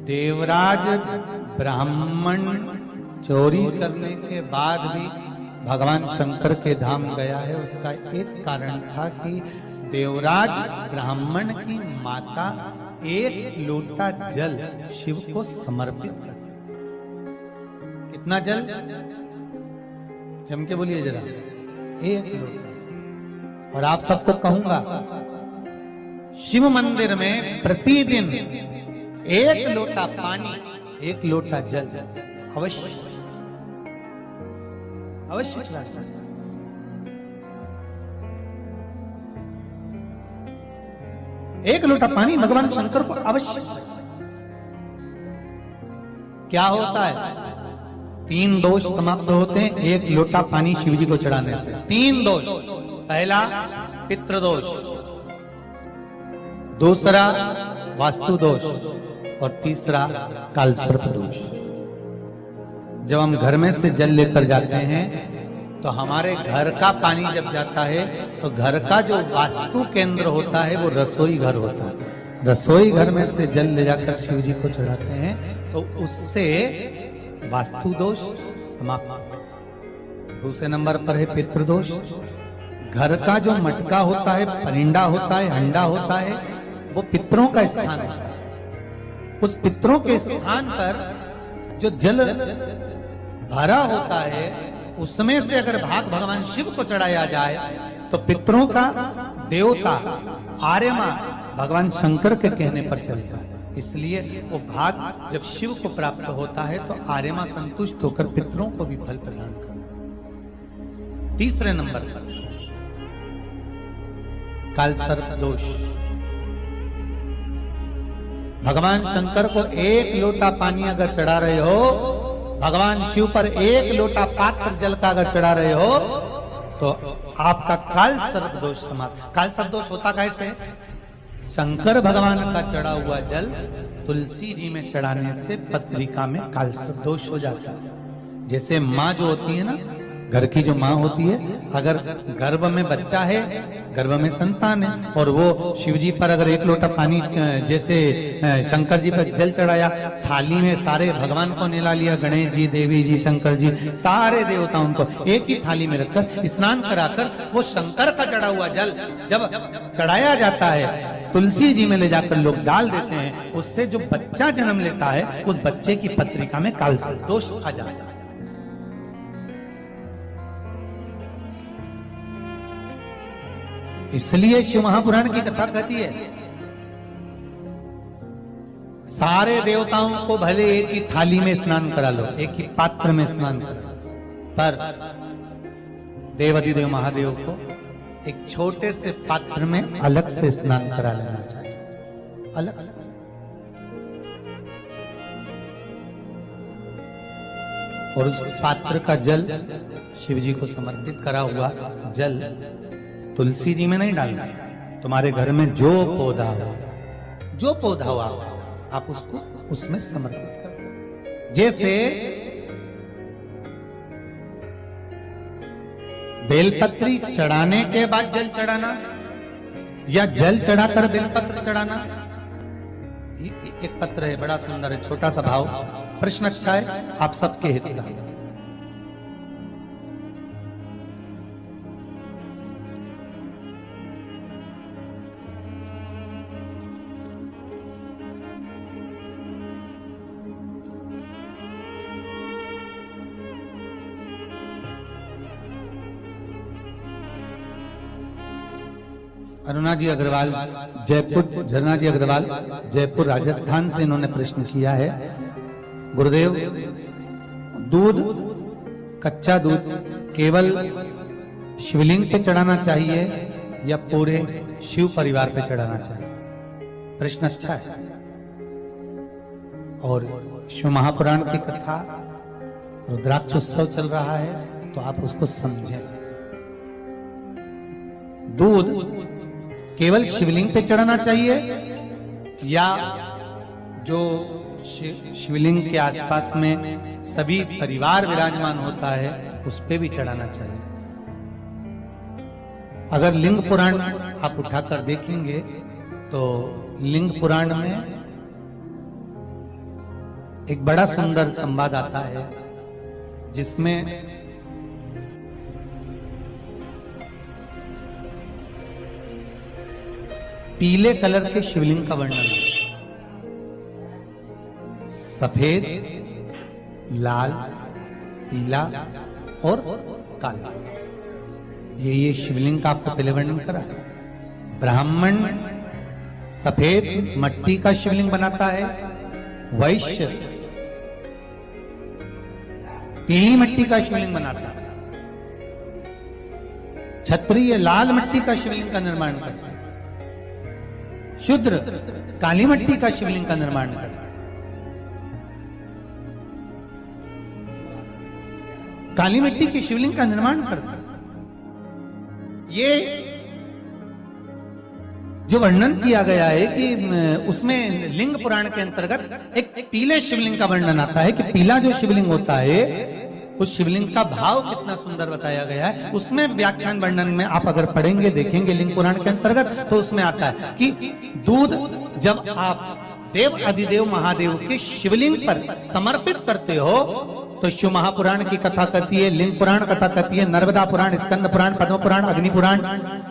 देवराज ब्राह्मण चोरी करने के बाद भी भगवान शंकर के धाम गया है। उसका एक कारण था कि देवराज ब्राह्मण की माता एक लोटा जल शिव को समर्पित करती। कितना जल? जम के बोलिए जरा। एक लोटा। और आप सबको कहूंगा, शिव मंदिर में प्रतिदिन एक लोटा पानी, एक लोटा जल अवश्य अवश्य चढ़ाना। एक लोटा पानी भगवान शंकर को अवश्य। क्या होता है? 3 दोष समाप्त होते हैं एक लोटा पानी शिव जी को चढ़ाने से। 3 दोष। पहला पितृदोष, दूसरा वास्तु दोष और तीसरा कालसर्प दोष। जब हम घर में से जल लेकर जाते हैं तो हमारे घर का पानी जब जाता है तो घर का जो वास्तु केंद्र होता है वो रसोई घर होता है। रसोई घर में से जल ले जाकर शिव जी को चढ़ाते हैं तो उससे वास्तु दोष समाप्त। दूसरे नंबर पर है पितृदोष। घर का जो मटका होता है, परिंडा होता है, हंडा होता है, वो पितरों का स्थान है। उस पितरों के स्थान पर जो जल भरा होता है उसमें से अगर भाग भगवान शिव को चढ़ाया जाए तो पितरों का देवता आर्यमा भगवान शंकर के कहने पर चलता है। इसलिए वो भाग जब शिव को प्राप्त होता है तो आर्यमा संतुष्ट होकर पितरों को भी फल प्रदान करता है। तीसरे नंबर पर कालसर्प दोष। भगवान शंकर को एक लोटा पानी अगर चढ़ा रहे हो, भगवान शिव पर एक लोटा पात्र जल का अगर चढ़ा रहे हो तो आपका कालसर्प दोष समाप्त। कालसर्प दोष होता कैसे? शंकर भगवान का चढ़ा हुआ जल तुलसी जी में चढ़ाने से पत्रिका में कालसर्प दोष हो जाता है। जैसे माँ जो होती है ना, घर की जो माँ होती है, अगर गर्भ में बच्चा है, गर्भ में संतान है, और वो शिव जी पर अगर एक लोटा पानी जैसे शंकर जी पर जल चढ़ाया, थाली में सारे भगवान को निला लिया, गणेश जी, देवी जी, शंकर जी, सारे देवताओं को एक ही थाली में रखकर स्नान कराकर वो शंकर का चढ़ा हुआ जल जब चढ़ाया जाता है तुलसी जी में ले जाकर लोग डाल देते हैं, उससे जो बच्चा जन्म लेता है उस बच्चे की पत्रिका में कालसर्प दोष आ जाता है। इसलिए शिव महापुराण की कथा कहती है सारे देवताओं को भले एक ही थाली में स्नान करा लो, एक ही पात्र में स्नान करा, पर देवाधिदेव महादेव को एक छोटे से पात्र में अलग से स्नान करा लेना चाहिए, अलग से। और उस पात्र का जल शिव जी को समर्पित करा हुआ जल तुलसी जी में नहीं डालना। तुम्हारे घर में जो पौधा हो आप उसको उसमें समर्पित करो। जैसे बेलपत्री चढ़ाने के बाद जल चढ़ाना या जल चढ़ाकर बेलपत्र चढ़ाना। एक पत्र है, बड़ा सुंदर है, छोटा सा भाव, प्रश्न अच्छा है, आप सबके हित का। अरुणा जी अग्रवाल जयपुर, झरना जी अग्रवाल जयपुर राजस्थान से इन्होंने प्रश्न किया है, गुरुदेव दूध, कच्चा दूध केवल शिवलिंग पे चढ़ाना चाहिए या पूरे शिव परिवार पे चढ़ाना चाहिए? प्रश्न अच्छा है। और शिव महापुराण की कथा रुद्राक्ष उत्सव चल रहा है तो आप उसको समझें। दूध केवल शिवलिंग पे चढ़ाना चाहिए या जो शिवलिंग के आसपास में सभी परिवार विराजमान होता है उस पे भी चढ़ाना चाहिए? अगर लिंग पुराण आप उठाकर देखेंगे तो लिंग पुराण में एक बड़ा सुंदर संवाद आता है जिसमें पीले कलर के शिवलिंग का वर्णन है। सफेद, लाल, पीला और काला, ये शिवलिंग का आपको पहले वर्णन करा है। ब्राह्मण सफेद मट्टी का शिवलिंग बनाता है, वैश्य पीली मिट्टी का शिवलिंग बनाता है, क्षत्रिय लाल मिट्टी का शिवलिंग का निर्माण करता है, शूद्र काली मिट्टी का शिवलिंग का निर्माण करता है। काली मिट्टी की शिवलिंग का निर्माण करता है। ये जो वर्णन किया गया है कि उसमें लिंग पुराण के अंतर्गत एक पीले शिवलिंग का वर्णन आता है कि पीला जो शिवलिंग होता है उस शिवलिंग का भाव कितना सुंदर बताया गया है। उसमें व्याख्यान वर्णन में आप अगर पढ़ेंगे देखेंगे लिंग पुराण के अंतर्गत तो उसमें आता है कि दूध जब आप देव अधिदेव महादेव के शिवलिंग पर समर्पित करते हो तो शिव महापुराण की कथा कहती है, लिंग पुराण कथा कहती है, नर्मदा पुराण, स्कंद पुराण, पद्म पुराण, अग्नि पुराण,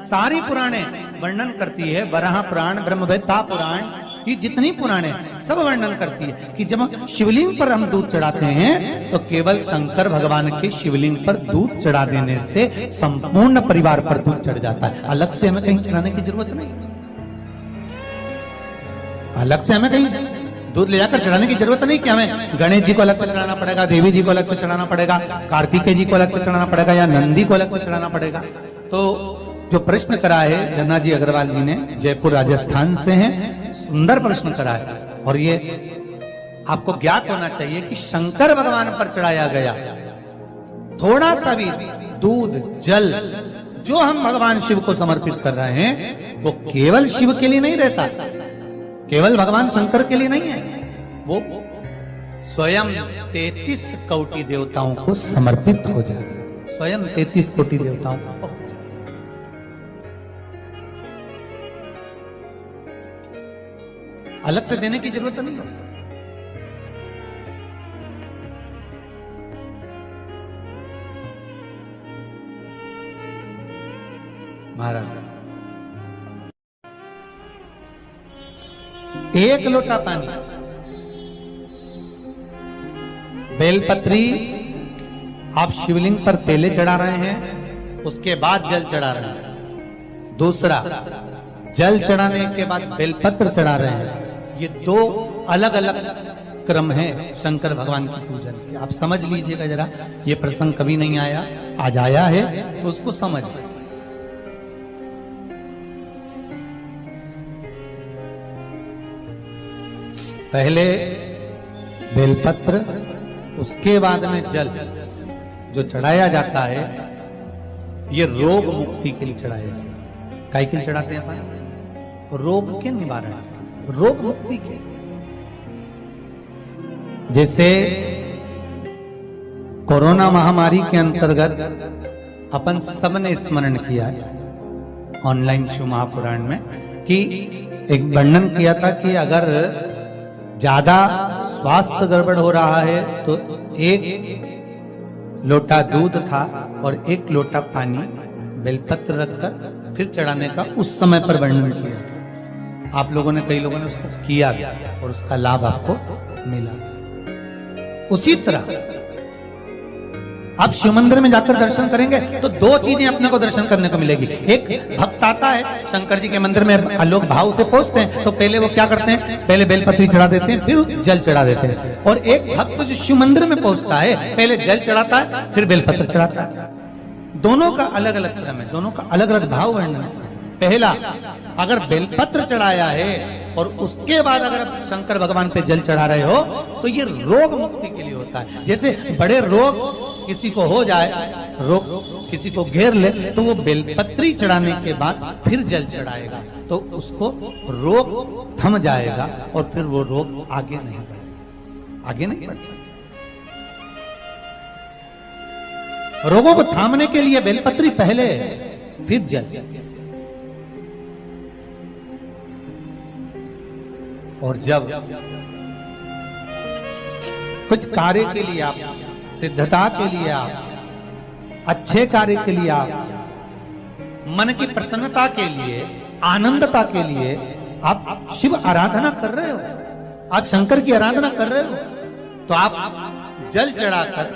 सारी पुराणे वर्णन करती है। वराह पुराण, ब्रह्मवेत्ता पुराण, ये जितनी पुराणे सब वर्णन करती है कि जब शिवलिंग पर हम दूध चढ़ाते हैं तो केवल शंकर भगवान के शिवलिंग पर दूध चढ़ा देने से संपूर्ण परिवार पर दूध चढ़ जाता है। अलग से हमें कहीं चढ़ाने की जरूरत नहीं, अलग से हमें कहीं दूध ले जाकर चढ़ाने की जरूरत नहीं कि हमें गणेश जी को अलग से चढ़ाना पड़ेगा, देवी जी को अलग से चढ़ाना पड़ेगा, कार्तिकेय जी को अलग से चढ़ाना पड़ेगा या नंदी को अलग से चढ़ाना पड़ेगा। तो जो प्रश्न करा है जन्ना जी अग्रवाल जी ने, जयपुर राजस्थान से हैं, सुंदर प्रश्न करा है। और ये आपको ज्ञात होना चाहिए कि शंकर भगवान पर चढ़ाया गया थोड़ा सा भी दूध जल जो हम भगवान शिव को समर्पित कर रहे हैं वो केवल शिव के लिए नहीं रहता, केवल भगवान शंकर के लिए नहीं है, वो स्वयं 33 कोटि देवताओं को समर्पित हो जाएगा, स्वयं 33 कोटि देवताओं को। अलग से देने की जरूरत नहीं होती। महाराज एक लोटा पानी, बेलपत्री आप शिवलिंग पर पहले चढ़ा रहे हैं, उसके बाद जल चढ़ा रहे हैं। दूसरा, जल चढ़ाने के बाद बेलपत्र चढ़ा रहे हैं। ये दो अलग अलग क्रम है शंकर भगवान की पूजन के। आप समझ लीजिएगा जरा, ये प्रसंग कभी नहीं आया, आज आया है तो उसको समझ। पहले बेलपत्र, उसके बाद में जल जो चढ़ाया जाता है ये रोग मुक्ति के लिए चढ़ाया जाता है। काय के लिए चढ़ाते हैं अपन? रोग के निवारण, रोग मुक्ति के। जैसे कोरोना महामारी के अंतर्गत अपन सबने स्मरण किया ऑनलाइन शिव महापुराण में कि एक वर्णन किया था कि अगर ज्यादा स्वास्थ्य गड़बड़ हो रहा है तो एक लोटा दूध था और एक लोटा पानी बेलपत्र रखकर फिर चढ़ाने का उस समय पर वर्णन किया था। आप लोगों ने, कई लोगों ने उसको किया और उसका लाभ आपको मिला। उसी तरह आप शिव मंदिर में जाकर दर्शन करेंगे तो दो चीजें अपने को दर्शन करने को मिलेगी। एक भक्त आता है शंकर जी के मंदिर में, लोग भाव से पहुंचते हैं तो पहले वो क्या करते हैं, पहले बेलपत्री चढ़ा देते हैं फिर जल चढ़ा देते हैं। और एक भक्त जो शिव मंदिर में पहुंचता है पहले जल चढ़ाता है फिर बेलपत्र चढ़ाता है। दोनों का अलग अलग क्रम है, दोनों का अलग अलग भाव वर्णन है। पहला, अगर बेलपत्र चढ़ाया है और उसके बाद अगर शंकर भगवान पे जल चढ़ा रहे हो तो ये रोग मुक्ति के लिए होता है। जैसे बड़े रोग किसी को हो जाए, रोग किसी को घेर ले तो वो बेलपत्री चढ़ाने के बाद फिर जल चढ़ाएगा तो उसको रोग थम जाएगा और फिर वो रोग आगे नहीं बढ़ेगा, आगे नहीं बढ़ेगा। रोगों को थामने के लिए बेलपत्री पहले फिर जल। और जब कुछ कार्य के लिए आप, सिद्धता के लिए आप, अच्छे कार्य के लिए आप, मन की प्रसन्नता के लिए, आनंदता के लिए आप शिव आराधना कर रहे हो, आप शंकर की आराधना कर रहे हो, तो आप जल चढ़ाकर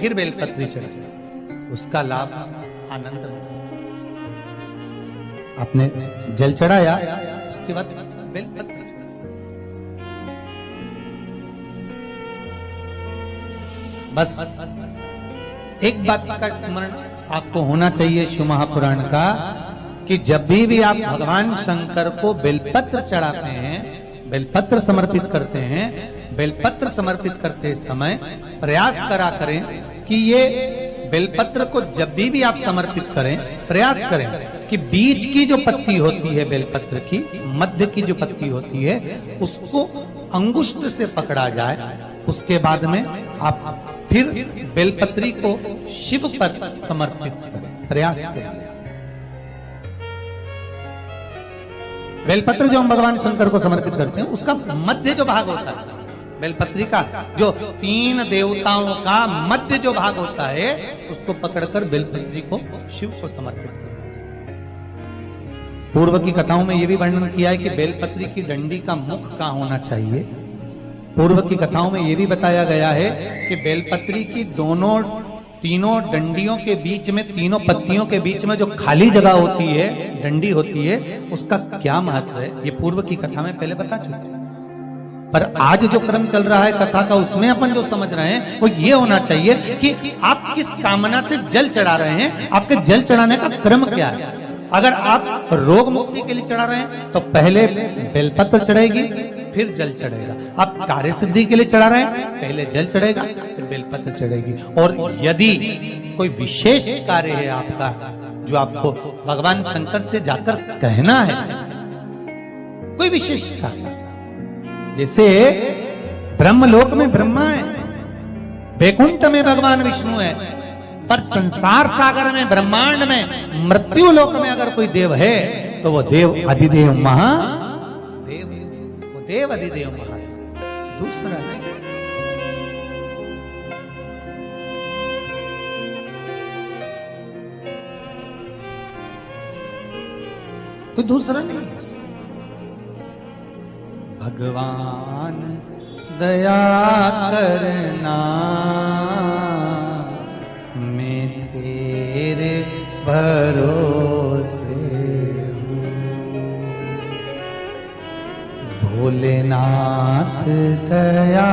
फिर बेलपत्री चढ़ाइए, उसका लाभ आनंद में। आपने जल चढ़ाया, उसके बाद बेलपत्री चढ़ाई। बस एक बात का स्मरण आपको होना चाहिए शिव महापुराण का, कि जब भी आप भगवान शंकर को बेलपत्र चढ़ाते हैं, बेलपत्र समर्पित करते हैं, बेलपत्र समर्पित करते समय प्रयास करा करें कि ये बेलपत्र को जब भी आप समर्पित करें, प्रयास करें कि बीच की जो पत्ती होती है बेलपत्र की, मध्य की जो पत्ती होती है, उसको अंगुष्ठ से पकड़ा जाए। उसके बाद में आप फिर बेलपत्री को शिव पर समर्पित करें, प्रयास करें। बेलपत्र जो हम भगवान शंकर को समर्पित करते हैं, उसका मध्य जो भाग होता है, बेलपत्री का जो 3 देवताओं का मध्य जो भाग होता है, उसको पकड़कर बेलपत्री को शिव को समर्पित करना चाहिए। पूर्व की कथाओं में यह भी वर्णन किया है कि बेलपत्री की डंडी का मुख कहां होना चाहिए। पूर्व की कथाओं में यह भी बताया गया है कि बेलपत्री की तीनों डंडियों के बीच में, तीनों पत्तियों के बीच में जो खाली जगह होती है, डंडी होती है, उसका क्या महत्व है, ये पूर्व की कथा में पहले बता चुके। पर आज जो क्रम चल रहा है कथा का, उसमें अपन जो समझ रहे हैं वो ये होना चाहिए कि आप किस कामना से जल चढ़ा रहे हैं, आपके जल चढ़ाने का क्रम क्या है। अगर आप रोग मुक्ति के लिए चढ़ा रहे हैं तो पहले बेलपत्र चढ़ेगी, फिर जल चढ़ेगा। आप कार्य सिद्धि के लिए चढ़ा रहे हैं, पहले जल चढ़ेगा, फिर बेलपत्र चढ़ेगी। और यदि कोई विशेष कार्य है आपका, जो आपको भगवान शंकर से जाकर कहना है, कोई विशेष कार्य, जैसे ब्रह्मलोक में ब्रह्मा है, वैकुंठ में भगवान विष्णु है, पर संसार सागर में, ब्रह्मांड में, मृत्यु लोक में अगर कोई देव है तो वो देव अधिदेव महादेव, वो देव अधिदेव महादेव, दूसरा नहीं। कोई दूसरा नहीं है। भगवान दया करना, मैं तेरे भरोसे हूँ। भोलेनाथ दया